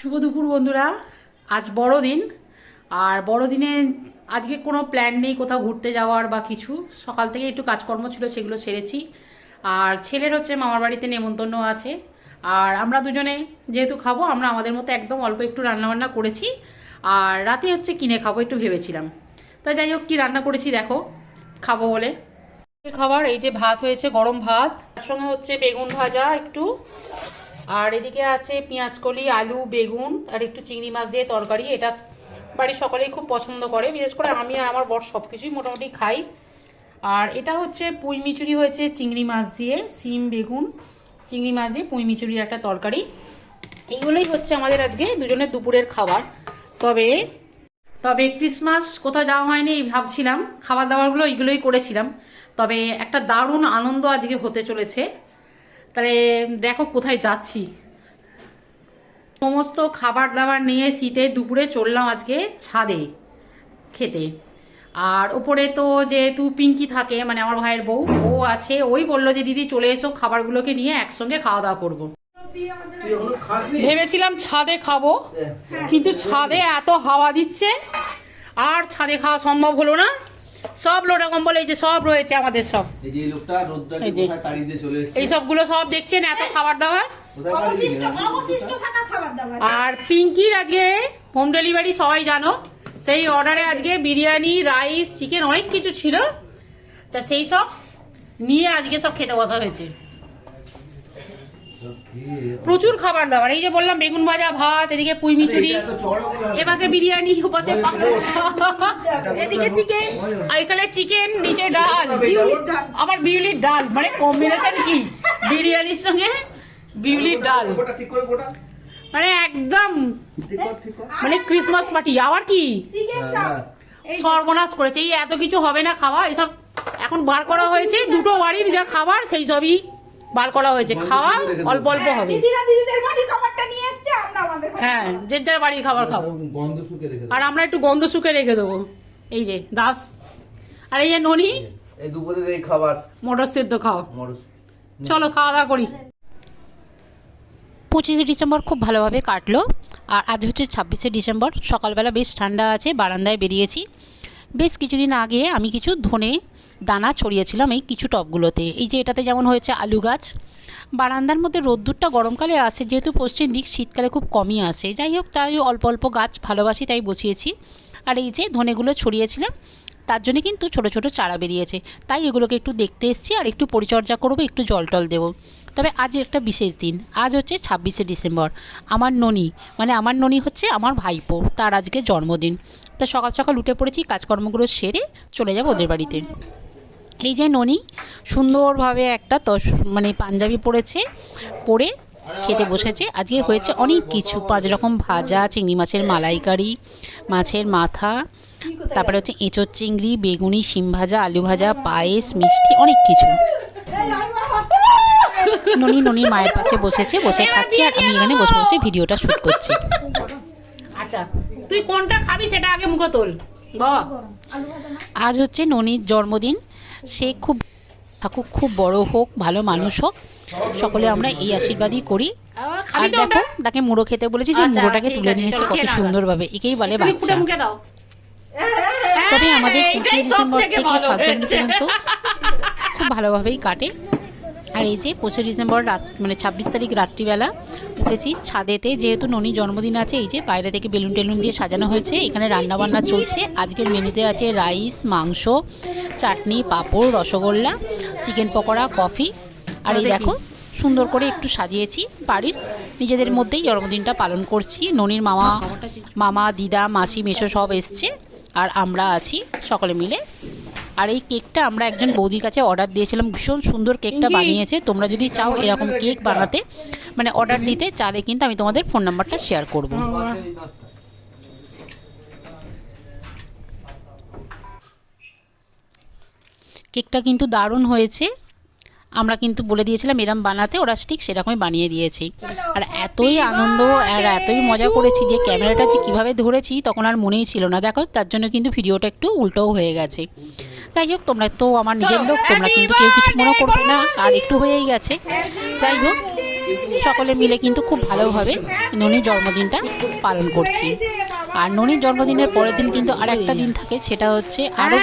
শুভ দুপুর বন্ধুরা। আজ বড়দিন, আর বড়দিনে আজকে কোনো প্ল্যান নেই কোথাও ঘুরতে যাওয়ার বা কিছু। সকাল থেকে একটু কাজকর্ম ছিল, সেগুলো সেরেছি। আর ছেলের হচ্ছে মামার বাড়িতে নেমন্তন্ন আছে। আর আমরা দুজনে যেহেতু খাবো, আমরা আমাদের মতো একদম অল্প একটু রান্নাবান্না করেছি। আর রাতে হচ্ছে কিনে খাবো একটু ভেবেছিলাম। তাই যাই হোক, কী রান্না করেছি দেখো, খাবো বলে। খাবার এই যে ভাত হয়েছে, গরম ভাত, তার সঙ্গে হচ্ছে বেগুন ভাজা একটু, আর এদিকে আছে পেঁয়াজকলি, আলু, বেগুন আর একটু চিংড়ি মাছ দিয়ে তরকারি। এটা বাড়ির সকলেই খুব পছন্দ করে, বিশেষ করে আমি আর আমার বর সব কিছুই মোটামুটি খাই। আর এটা হচ্ছে পুঁই মিচুরি হয়েছে চিংড়ি মাছ দিয়ে, সিম বেগুন চিংড়ি মাছ দিয়ে পুঁই মিচুরির একটা তরকারি। এইগুলোই হচ্ছে আমাদের আজকে দুজনের দুপুরের খাবার। তবে তবে ক্রিসমাস কোথাও যাওয়া হয়নি, ভাবছিলাম খাবার দাবারগুলো এইগুলোই করেছিলাম। তবে একটা দারুণ আনন্দ আজকে হতে চলেছে। তাহলে দেখো কোথায় যাচ্ছি। সমস্ত খাবার দাবার নিয়ে সিটে দুপুরে চললাম আজকে ছাদে খেতে। আর ওপরে তো যেহেতু পিঙ্কি থাকে, মানে আমার ভাইয়ের বউ, ও আছে, ওই বললো যে দিদি চলে এসো, খাবারগুলোকে নিয়ে একসঙ্গে খাওয়া দাওয়া করবো। ভেবেছিলাম ছাদে খাবো, কিন্তু ছাদে এত হাওয়া দিচ্ছে আর ছাদে খাওয়া সম্ভব হলো না। সব লোটা কম্বল এই যে সব রয়েছে আমাদের, সব এই সবগুলো সব দেখছেন, এত খাবার দাবার। আর পিঙ্কির আজকে হোম ডেলিভারি, সবাই জানো, সেই অর্ডারে আজকে বিরিয়ানি, রাইস, চিকেন অনেক কিছু ছিল। তা সেই সব নিয়ে আজকে সব খেতে বসা হয়েছে। প্রচুর খাবার দাবার, এই যে বললাম বেগুন ভাজা, ভাত, এদিকে পুঁই মিচুরি, এপাশে বিরিয়ানি, ওপাশে এদিকে চিকেন, আর এখানে চিকেন, নিচে ডাল, আবার বিউলির ডাল। মানে কম্বিনেশন কি, বিরিয়ানির সঙ্গে বিউলির ডাল, মানে একদম মানে ক্রিসমাস পার্টি। আবার কি সর্বনাশ করেছে, এই এত কিছু হবে না খাওয়া, এসব এখন বার করা হয়েছে। দুটো বাড়ির যা খাবার সেই সবই বার করা হয়েছে, খাওয়া অল্প অল্প হবে। হ্যাঁ, যে যার বাড়ির খাবার খাবো, আর আমরা একটু গন্ধ শুকে রেখে দেবো। এই যে দাস, আর এই যে ননি, এই দুপুরের এই খাবার মটর সেদ্ধ খাও। চলো খাওয়া দাওয়া করি। 25শে ডিসেম্বর খুব ভালোভাবে কাটলো। আর আজ হচ্ছে 26শে ডিসেম্বর। সকালবেলা বেশ ঠান্ডা আছে, বারান্দায় বেরিয়েছি। বেশ কিছুদিন আগে আমি কিছু ধনে দানা ছড়িয়েছিলাম এই কিছু টবগুলোতে। এই যে এটাতে যেমন হয়েছে আলু গাছ। বারান্দার মধ্যে রোদ্দুরটা গরমকালে আসে, যেহেতু পশ্চিম দিক, শীতকালে খুব কমই আসে। যাই হোক, তাই অল্প অল্প গাছ ভালোবাসি, তাই বসিয়েছি। আর এই যে ধনেগুলো ছড়িয়েছিলাম, তার জন্য কিন্তু ছোট ছোট চারা বেরিয়েছে, তাই এগুলোকে একটু দেখতে এসেছি আর একটু পরিচর্যা করবো, একটু জল টল দেবো। তবে আজ একটা বিশেষ দিন, আজ হচ্ছে 26শে ডিসেম্বর। আমার ননি, মানে আমার ননি হচ্ছে আমার ভাইপো, তার আজকে জন্মদিন। তো সকাল সকাল উঠে পড়েছি, কাজকর্মগুলো সেরে চলে যাবো ওদের বাড়িতে। এই যে ননি সুন্দরভাবে একটা মানে পাঞ্জাবি পরেছে, পরে খেতে বসেছে। আজকে হয়েছে অনেক কিছু, 5 রকম ভাজা, চিংড়ি মাছের মালাইকারি, মাছের মাথা, তারপরে হচ্ছে এঁচোড় চিংড়ি, বেগুনি, শিম ভাজা, আলু ভাজা, পায়েস, মিষ্টি, অনেক কিছু। ননির মায়ের পাশে বসেছে, বসে খাচ্ছে, আর আমি এখানে বসে বসে ভিডিওটা শুট করছি। আচ্ছা, তুই কোনটা খাবি সেটা আগে মুখে তোল বাবা। আজ হচ্ছে ননির জন্মদিন। সে খুব থাকুক, খুব বড় হোক, ভালো মানুষ হোক, সকলে আমরা এই আশীর্বাদই করি। আর দেখো, তাকে মুড়ো খেতে বলেছি, যে মুড়োটাকে তুলে নিয়েছে কত সুন্দরভাবে। একেই বলে বাচ্চা। তবে আমাদের 25শে ডিসেম্বর থেকে 1 জানুয়ারি পর্যন্ত খুব ভালোভাবেই কাটে। আর এই যে 25শে ডিসেম্বর রাত, মানে 26 তারিখ রাত্রিবেলা উঠেছি ছাদেতে, যেহেতু ননির জন্মদিন আছে। এই যে বাইরে থেকে বেলুন টেলুন দিয়ে সাজানো হয়েছে, এখানে রান্নাবান্না চলছে। আজকের মেনুতে আছে রাইস, মাংস, চাটনি, পাঁপড়, রসগোল্লা, চিকেন পকোড়া, কফি। আর এই দেখো সুন্দর করে একটু সাজিয়েছি, বাড়ির নিজেদের মধ্যেই জন্মদিনটা পালন করছি। ননির মামা, দিদা, মাসি, মেসো সব এসছে, আর আমরা আছি সকলে মিলে। আর এই কেকটা আমরা একজন বৌদির কাছে অর্ডার দিয়েছিলাম, ভীষণ সুন্দর কেকটা বানিয়েছে। তোমরা যদি চাও এরকম কেক বানাতে, মানে অর্ডার দিতে চাইলে, কিন্তু আমি তোমাদের ফোন নাম্বারটা শেয়ার করব। কেকটা কিন্তু দারুণ হয়েছে। আমরা কিন্তু বলে দিয়েছিলাম এরম বানাতে, ওরা ঠিক সেরকমই বানিয়ে দিয়েছি। আর এতই আনন্দ আর এতই মজা করেছি যে ক্যামেরাটা যে কীভাবে ধরেছি তখন আর মনেই ছিল না। দেখো, তার জন্য কিন্তু ভিডিওটা একটু উল্টোও হয়ে গেছে। যাই হোক, তোমরা তো আমার নিজের লোক, তোমরা কিন্তু কেউ কিছু মনে করবে না, আর একটু হয়েই গেছে। যাই হোক, সকলে মিলে কিন্তু খুব ভালোভাবে ননির জন্মদিনটা পালন করছি। আর ননির জন্মদিনের পরের দিন কিন্তু আর একটা দিন থাকে, সেটা হচ্ছে আরও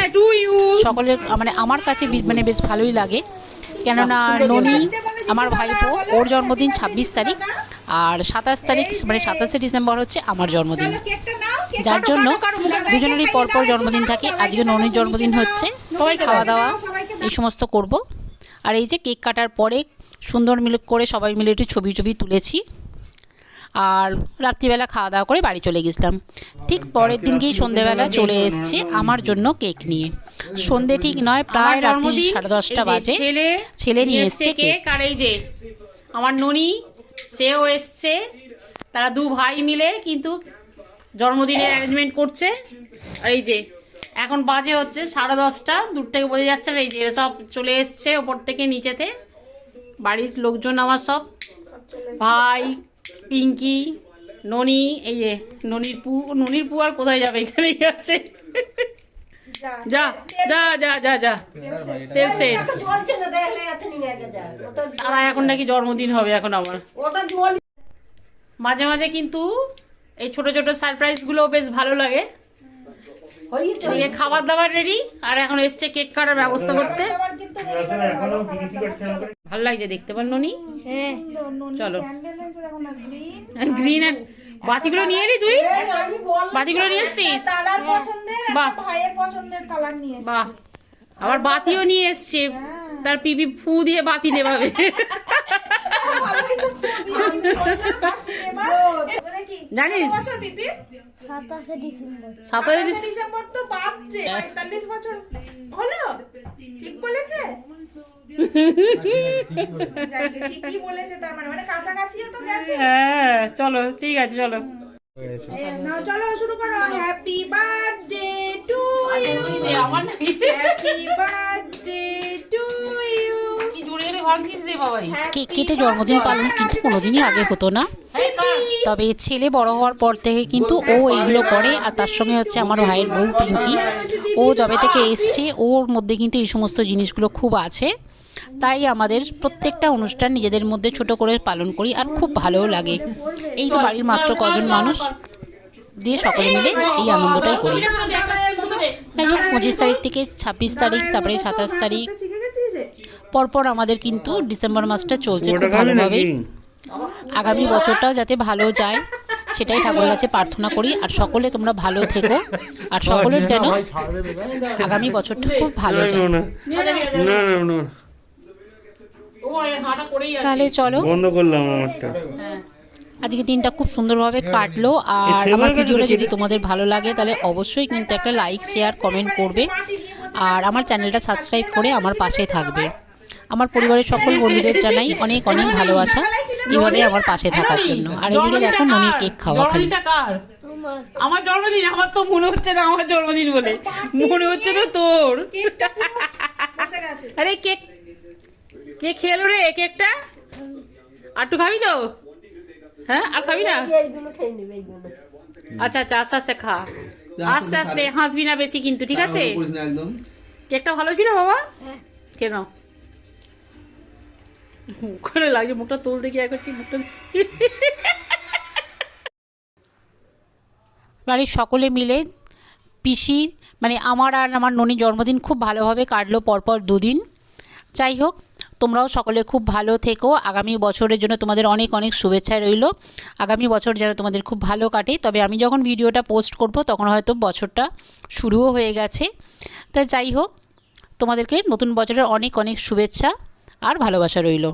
সকলের মানে আমার কাছে মানে বেশ ভালোই লাগে, কেননা ননি আমার ভাইপো, ওর জন্মদিন 26 তারিখ আর 27 তারিখ মানে 27শে ডিসেম্বর হচ্ছে আমার জন্মদিন, যার জন্য দুজনেরই পরপর জন্মদিন থাকে। আজকে ননির জন্মদিন হচ্ছে, খাওয়া দাওয়া এই সমস্ত করব। আর এই যে কেক কাটার পরে সুন্দর মিলে করে সবাই মিলে একটু ছবি তুলেছি, আর রাত্রিবেলা খাওয়া দাওয়া করে বাড়ি চলে গেছিলাম। ঠিক পরের দিনকেই সন্ধ্যেবেলা চলে এসছে আমার জন্য কেক নিয়ে। সন্ধ্যে ঠিক নয়, প্রায় রাত্রি 10:30 বাজে ছেলে নিয়ে এসছে কেক। আর এই যে আমার ননি, সেও এসছে, তারা দু ভাই মিলে কিন্তু জন্মদিনের অ্যারেঞ্জমেন্ট করছে। আর এই যে এখন বাজে হচ্ছে 10:30, দূর থেকে বোঝা যাচ্ছে না। এই যে সব চলে এসছে ওপর থেকে নিচেতে, বাড়ির লোকজন আমার সব, ভাই, পিঙ্কি, ননি, এই যে ননির পু আর কোথায় যাবে, এখানেই যাচ্ছে। যা যা যা যা যা তেল শেষ। তারা এখন নাকি জন্মদিন হবে এখন আমার। মাঝে মাঝে কিন্তু এই ছোট ছোট সারপ্রাইজ গুলো বেশ ভালো লাগে। এদিকে খাবার দাবার রেডি, আর এখন এসছে কেক কাটার ব্যবস্থা করতে। ভালো লাগছে দেখতে পার ননি? চলো গ্রিন আর বাতিগুলো নিয়ে এলি তুই? বাতিগুলো নিয়ে এসছিস? বাহ, বাহ, আবার বাতিও নিয়ে এসছে, তার পিপি ফু দিয়ে বাতি নেভাবে। জানিস 27 ডিসেম্বর তো বাপরে 45 বছর হলো। ঠিক বলেছে, ঠিকই বলেছে, তার মানে কাছাকাছিও তো গেছে। হ্যাঁ চলো, ঠিক আছে, চলো চলো শুরু করো। Happy birthday to you, happy birthday to you. Cake কেটে জন্মদিন পালন কিন্তু কোনোদিনই আগে হতো না, তবে ছেলে বড় হওয়ার পর থেকে কিন্তু ও এইগুলো করে। আর তার সঙ্গে হচ্ছে আমার ভাইয়ের বউ পিঙ্কি, ও যবে থেকে এসছে ওর মধ্যে কিন্তু এই সমস্ত জিনিসগুলো খুব আছে। তাই আমাদের প্রত্যেকটা অনুষ্ঠান নিজেদের মধ্যে ছোট করে পালন করি, আর খুব ভালোও লাগে। এই তো বাড়ির মাত্র কজন মানুষ দিয়ে সকলে মিলে এই আনন্দটাই করি। 25 তারিখ থেকে 26 তারিখ, তারপরে 27 তারিখ, পরপর আমাদের কিন্তু ডিসেম্বর মাসটা চলছে খুব ভালোভাবে। আগামী বছরটাও যাতে ভালো যায় সেটাই ঠাকুরের কাছে প্রার্থনা করি। আর সকলে তোমরা ভালো থেকো, আর সকলের যেন আগামী বছরটা খুব ভালো যায়। তাহলে চলো, বন্ধ করলাম আমারটা। আজকে দিনটা খুব সুন্দরভাবে কাটলো। আর আমার ভিডিওটা যদি তোমাদের ভালো লাগে তাহলে অবশ্যই কিন্তু একটা লাইক, শেয়ার, কমেন্ট করবে, আর আমার চ্যানেলটা সাবস্ক্রাইব করে আমার পাশে থাকবে। আমার পরিবারের সকল বন্ধুদের জানাই অনেক অনেক ভালোবাসা এভাবে আমার পাশে থাকার জন্য। আর এইদিকে দেখো ননির কেক খাওয়া খালি। আমার জন্মদিন, আমার তো মনে হচ্ছে না আমার জন্মদিন বলে, মনে হচ্ছে না তোর। আরে কেক কে খেলো রে কেকটা? আর একটু খাবি তো? হ্যাঁ, আর খাবি না? আচ্ছা আচ্ছা, আস্তে আস্তে খা, আস্তে আস্তে, হাসবি না বেশি কিন্তু, ঠিক আছে? কেকটা ভালো ছিল বাবা? কেন করে লাগছে? মুখটা তোল দেখি একবার, মুখটা। বাড়ির সকলে মিলে পিসি মানে আমার আর আমার ননির জন্মদিন খুব ভালোভাবে কাটলো পরপর দুদিন। যাই হোক, তোমরাও সকলে খুব ভালো থেকো। আগামী বছরের জন্য তোমাদের অনেক অনেক শুভেচ্ছা রইল। আগামী বছর যেন তোমাদের খুব ভালো কাটে। তবে আমি যখন ভিডিওটা পোস্ট করব তখন হয়তো বছরটা শুরুও হয়ে গেছে। তাই যাই হোক, তোমাদেরকে নতুন বছরের অনেক অনেক শুভেচ্ছা আর ভালোবাসা রইল।